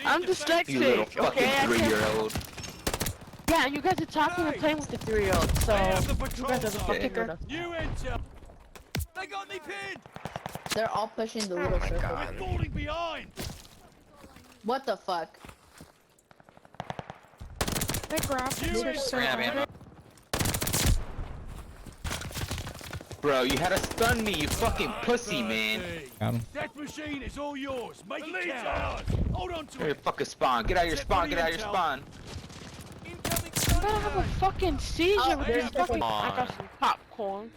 I'm dyslexic. You little fucking okay, 3-year-old. Yeah, and you guys are talking and playing with the 3-year-old, so you guys are the fucking Okay. weirdos. New intel. They got me pinned. They're all pushing the little circle. We're falling behind. What the fuck? They grabbed You me. intel. Bro, you had to stun me, you fucking pussy, man. Got him. Death machine is all yours. Make it count. Hold on to Here, it. fucking spawn. Get out of your spawn. Get out of your spawn. Incoming. I'm gonna have a fucking seizure with this fucking. I got some popcorn.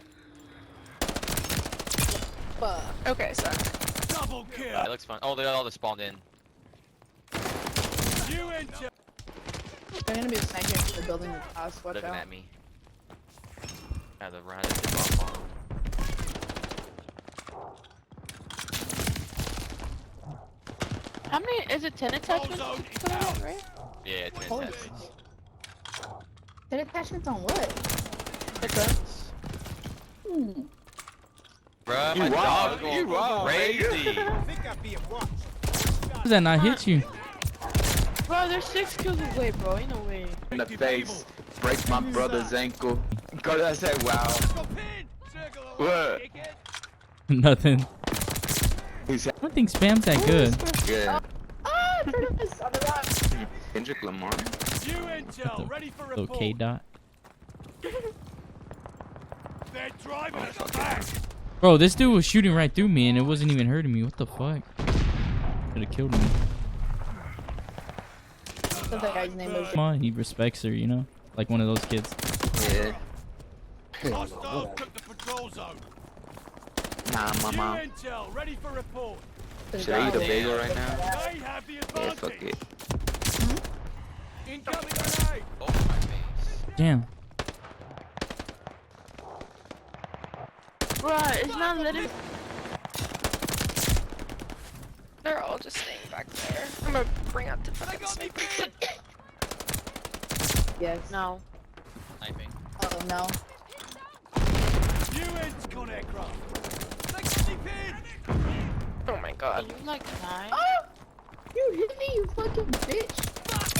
Fuck. Okay, so Double kill. It looks fun. Oh, they all just spawned in. New intel. They're gonna be sniping from the building with us. Watch Looking out. at me. Yeah, the run is just off. How many? Is it 10 attachments? zone Put on it, right? Yeah, 10 Holy attachments. Hit attachments on what? The guns. Bruh, You my wrong. dog You going wrong, crazy. How does that not hit you? Bro, there's 6 kills away, bro. Ain't no way. In the face. Break my brother's ankle. Go to say wow. Got pinned. Circle What? dickhead. Nothing. Who's I don't think spam's that good. yeah? Ah, Curtis on the rock. Kendrick Lamar. New intel. Ready for Little report. K dot. They're driving us back. Bro, this dude was shooting right through me and it wasn't even hurting me. What the fuck? Could have killed me. So that guy's name was. Come on, he respects her, you know? Like one of those kids. Yeah. Hostile took the patrol zone. Nah, New mama. intel. Ready for report. Should I eat a bagel right now? They have the Yeah, advantage. fuck it. Incoming grenade. Oh, my face. Damn. Bruh, it's not letting. they're all just staying back there. I'm gonna bring out the They fucking got me sniper. pinned. Yes. No. Sniping. Oh no. New ins aircraft. They got me pinned. Oh my Are god. you like 9? Oh! You hit me, you fucking bitch.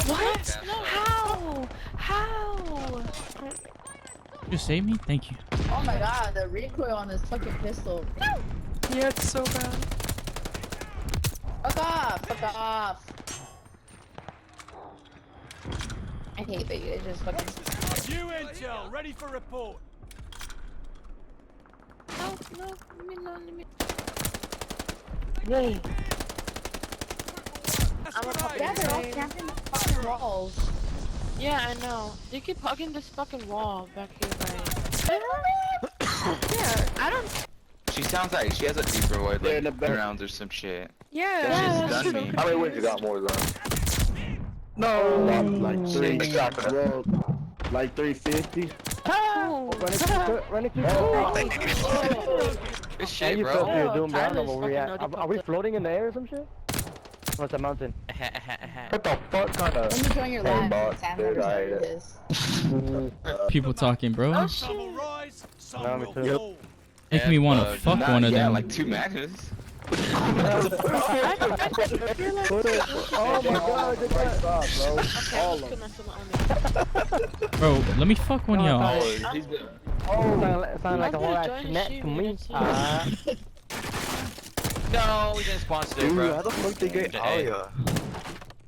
What? No, how? How? You save me? Thank you. Oh my god, the recoil on this fucking pistol. Yeah, it's so bad. Fuck off! Fuck off! I hate that you just fucking. New intel. Ready for report. No, no, let me know, let me. Whoa. I'm a puppy. Yeah, they're all camping the fucking walls. Yeah, I know. They keep hugging this fucking wall back here, right? Yeah, I don't. She sounds like she has a deeper voice, Yeah, in the like back. rounds or some shit. yeah. That shit's Yeah, done me. How many wins you got more than? No, like three. Well, like 350. Oh! Good shit, you bro. feel you're doing bad. Tyler's Where we fucking at? nutty Are we popped floating in the air or some shit? Or it's a mountain? What the fuck kind of? Let me join your Hey, lab. boss, Sam dude, never I- started this. People talking, bro. Oh, Some will shit. rise. Some No, me will too. fall. Make me want to fuck Nah, one of yeah, them. like 2 matches. I feel like. Oh my god, they got Stop, bro. Okay, All I'm of just them. gonna mess with Bro, let me fuck one of y'all. He's been. sound like a whole I'm gonna ass join net the to stream, me. you're gonna No, we didn't spawn today, bro. Dude, how the fuck they get Alia?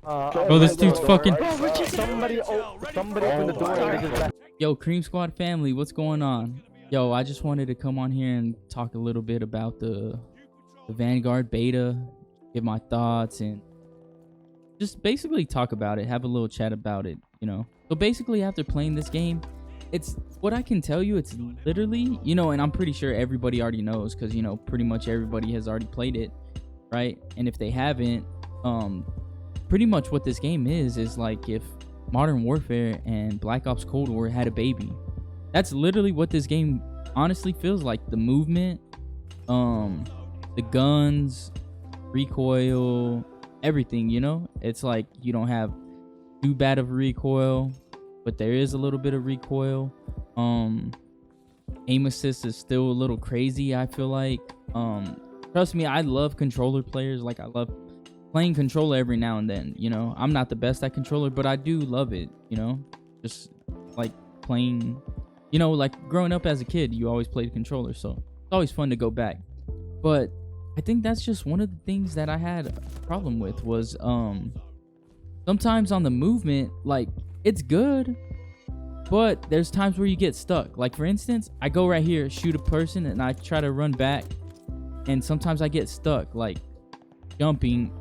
Bro, this dude's fucking. Somebody open the door and they just back. Yo, Cream Squad family, what's going on? Yo, I just wanted to come on here and talk a little bit about the Vanguard beta, give my thoughts, and just basically talk about it, have a little chat about it, you know. So basically, after playing this game, it's what I can tell you, it's literally, you know, and I'm pretty sure everybody already knows because, you know, pretty much everybody has already played it, right? And if they haven't, pretty much what this game is like if Modern Warfare and Black Ops Cold War had a baby. That's literally what this game honestly feels like. The movement, the guns, recoil, everything, you know? It's like you don't have too bad of recoil, but there is a little bit of recoil. Aim assist is still a little crazy, I feel like. Trust me, I love controller players. Like, I love playing controller every now and then, you know. I'm not the best at controller, but I do love it, you know. Just like playing, you know, like growing up as a kid, you always played controller, so it's always fun to go back. But I think that's just one of the things that I had a problem with was sometimes on the movement, like it's good, but there's times where you get stuck. Like for instance, I go right here, shoot a person, and I try to run back, and sometimes I get stuck, like jumping,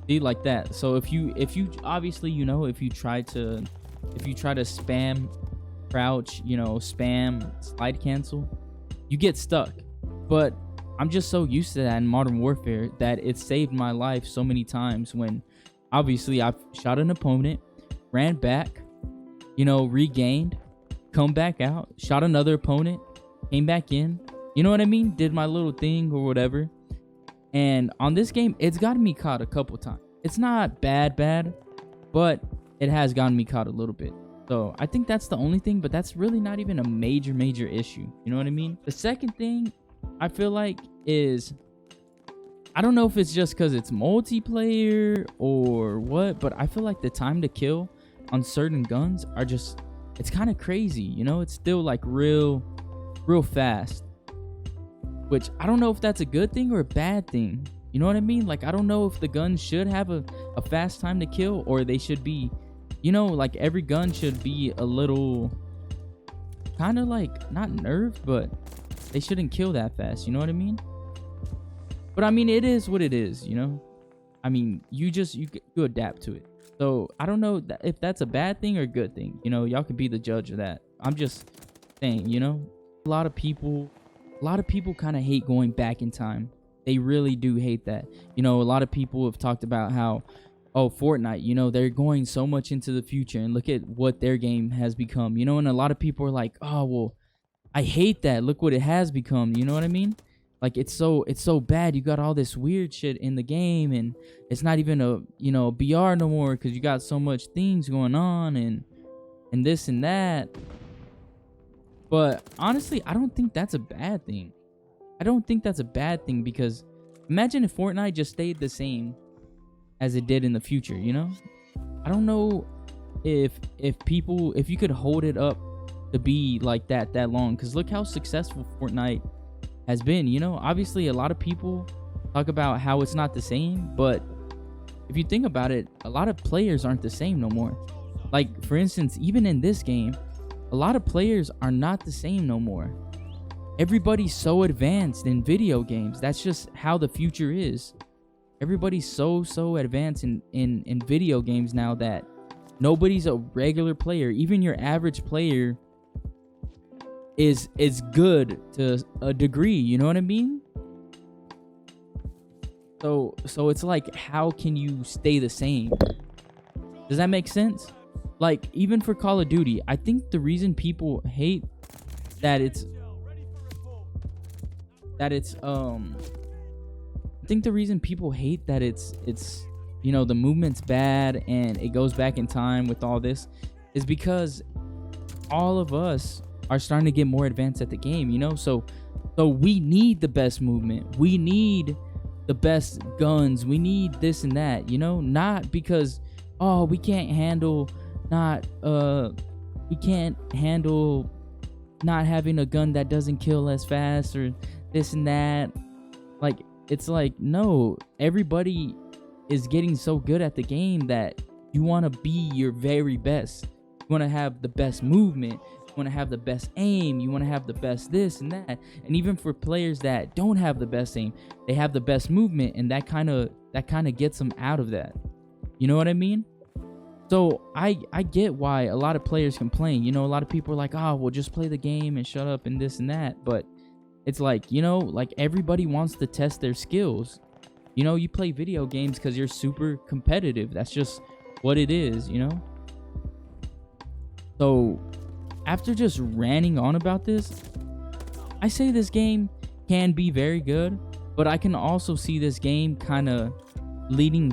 see, like that. So if you obviously, you know, if you try to spam crouch, you know, spam slide cancel, you get stuck. But I'm just so used to that in Modern Warfare that it saved my life so many times when obviously I've shot an opponent, ran back, you know, regained, come back out, shot another opponent, came back in, you know what I mean? Did my little thing or whatever. And on this game, it's gotten me caught a couple times. It's not bad, but it has gotten me caught a little bit. So I think that's the only thing, but that's really not even a major issue. You know what I mean? The second thing I feel like is, I don't know if it's just because it's multiplayer or what, but I feel like the time to kill on certain guns are just, it's kind of crazy, you know? It's still like real fast, which I don't know if that's a good thing or a bad thing. You know what I mean? Like, I don't know if the guns should have a fast time to kill, or they should be, you know, like every gun should be a little kind of like not nerfed, but they shouldn't kill that fast. You know what I mean? But I mean, it is what it is, you know? I mean, you adapt to it. So I don't know if that's a bad thing or a good thing. You know, y'all can be the judge of that. I'm just saying, you know, a lot of people kind of hate going back in time. They really do hate that. You know, a lot of people have talked about how, oh, Fortnite, you know, they're going so much into the future and look at what their game has become, you know, and a lot of people are like, oh, well, I hate that. Look what it has become. You know what I mean? Like, it's so bad. You got all this weird shit in the game, and it's not even a, you know, BR no more because you got so much things going on and this and that. But honestly, I don't think that's a bad thing. I don't think that's a bad thing, because imagine if Fortnite just stayed the same as it did in the future, you know? I don't know if you could hold it up to be like that long, because look how successful Fortnite has been, you know? Obviously, a lot of people talk about how it's not the same, but if you think about it, a lot of players aren't the same no more. Like, for instance, even in this game, a lot of players are not the same no more. Everybody's so advanced in video games. That's just how the future is. Everybody's so advanced in video games now that nobody's a regular player. Even your average player is good to a degree, you know what I mean? So it's like, how can you stay the same? Does that make sense? Like, even for Call of Duty, I think the reason people hate that it's you know, the movement's bad and it goes back in time with all this is because all of us are starting to get more advanced at the game, you know? So we need the best movement. We need the best guns. We need this and that, you know? Not because, oh, we can't handle not having a gun that doesn't kill as fast or this and that. Like, it's like, no, everybody is getting so good at the game that you want to be your very best. You want to have the best movement. You want to have the best aim. You want to have the best this and that. And even for players that don't have the best aim, they have the best movement, and that kind of gets them out of that. You know what I mean? So I get why a lot of players complain. You know, a lot of people are like, oh, well, just play the game and shut up and this and that. But it's like, you know, like everybody wants to test their skills. You know, you play video games because you're super competitive. That's just what it is, you know? So after just ranting on about this, I say this game can be very good, but I can also see this game kind of leading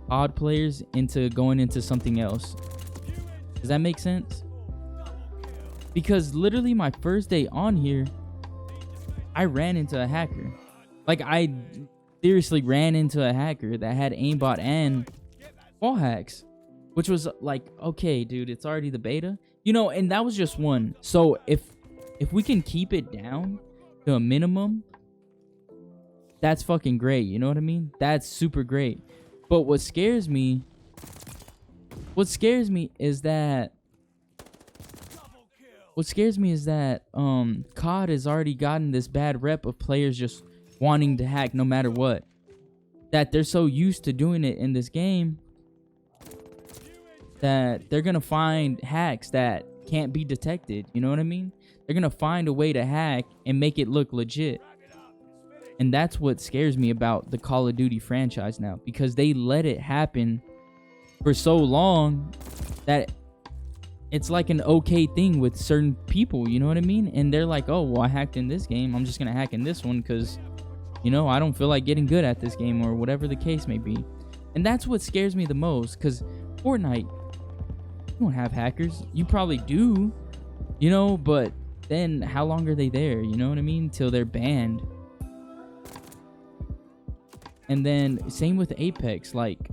odd players into going into something else. Does that make sense? Because literally my first day on here, I ran into a hacker. Like, I seriously ran into a hacker that had aimbot and wall hacks, which was like, okay, dude, it's already the beta, you know, and that was just one. So if we can keep it down to a minimum, that's fucking great, you know what I mean? That's super great. But what scares me is that COD has already gotten this bad rep of players just wanting to hack no matter what, that they're so used to doing it in this game that they're gonna find hacks that can't be detected, you know what I mean? They're gonna find a way to hack and make it look legit. And that's what scares me about the Call of Duty franchise now, because they let it happen for so long that it's like an okay thing with certain people, you know what I mean? And they're like, oh, well, I hacked in this game, I'm just gonna hack in this one because, you know, I don't feel like getting good at this game, or whatever the case may be. And that's what scares me the most, because Fortnite, you don't have hackers. You probably do, you know, but then how long are they there, you know what I mean, till they're banned? And then same with Apex, like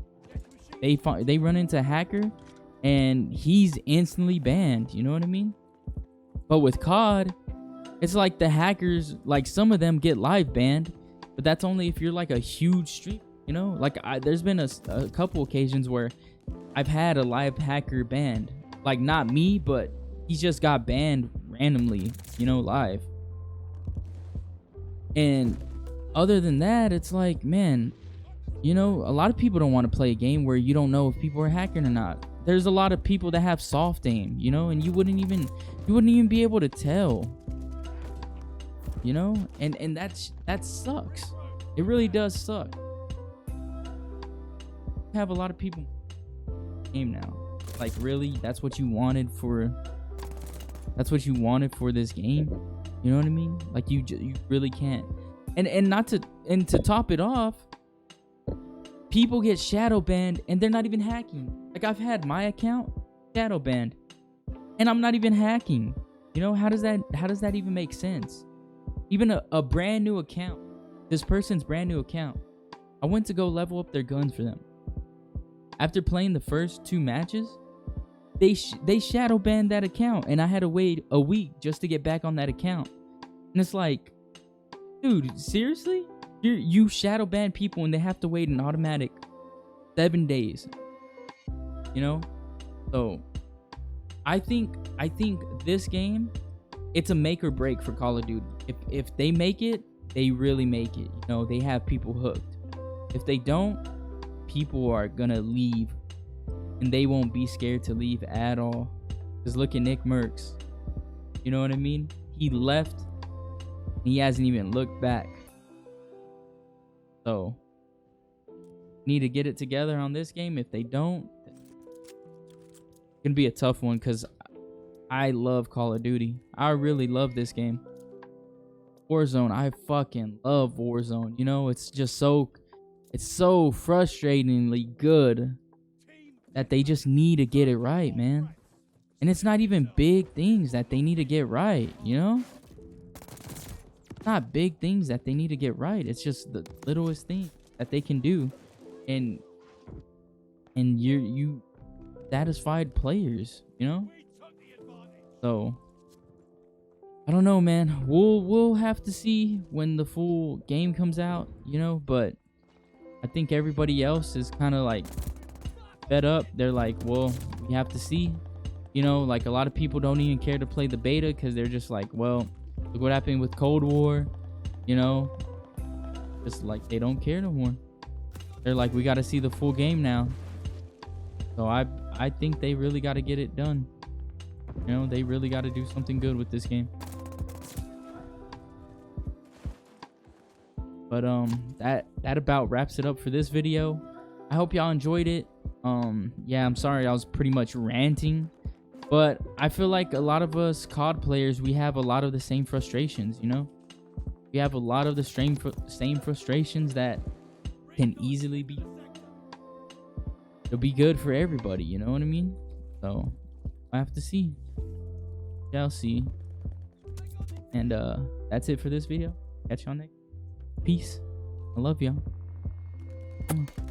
they run into a hacker and he's instantly banned, you know what I mean? But with COD, it's like the hackers, like some of them get live banned, but that's only if you're like a huge streamer, you know? Like there's been a couple occasions where I've had a live hacker banned, like not me, but he just got banned randomly, you know, live. And other than that, it's like, man, you know, a lot of people don't want to play a game where you don't know if people are hacking or not. There's a lot of people that have soft aim, you know, and you wouldn't even be able to tell, you know, and that sucks. It really does suck. Have a lot of people game now. Like, really, that's what you wanted for this game, you know what I mean? Like, you really can't. And to top it off, people get shadow banned and they're not even hacking. Like, I've had my account shadow banned and I'm not even hacking. You know, how does that even make sense? Even a brand new account, this person's brand new account, I went to go level up their guns for them. After playing the first 2 matches, they shadow banned that account and I had to wait a week just to get back on that account. And it's like, dude, seriously? You shadow ban people and they have to wait an automatic 7 days. You know? So I think this game, it's a make or break for Call of Duty. If they make it, they really make it. You know, they have people hooked. If they don't, people are gonna leave. And they won't be scared to leave at all. Just look at Nick Merckx. You know what I mean? He left and he hasn't even looked back. So, need to get it together on this game. If they don't, it's gonna be a tough one, because I love Call of Duty. I really love this game. Warzone, I fucking love Warzone. You know, it's just so frustratingly good that they just need to get it right, man. And it's not even big things that they need to get right, you know? It's not big things that they need to get right. It's just the littlest thing that they can do. And you satisfied players, you know? So I don't know, man. We'll have to see when the full game comes out, you know, but I think everybody else is kind of like fed up. They're like, well, we have to see, you know, like a lot of people don't even care to play the beta because they're just like, well, look what happened with Cold War, you know, just like they don't care no more. They're like, we got to see the full game now. So I think they really got to get it done. You know, they really got to do something good with this game. But that about wraps it up for this video. I hope y'all enjoyed it. Yeah, I'm sorry I was pretty much ranting, but I feel like a lot of us COD players, we have a lot of the same frustrations, you know? We have a lot of the same frustrations that can easily be, it'll be good for everybody, you know what I mean? So I have to see. Shall see. And that's it for this video. Catch y'all next. Peace. I love y'all. Come on.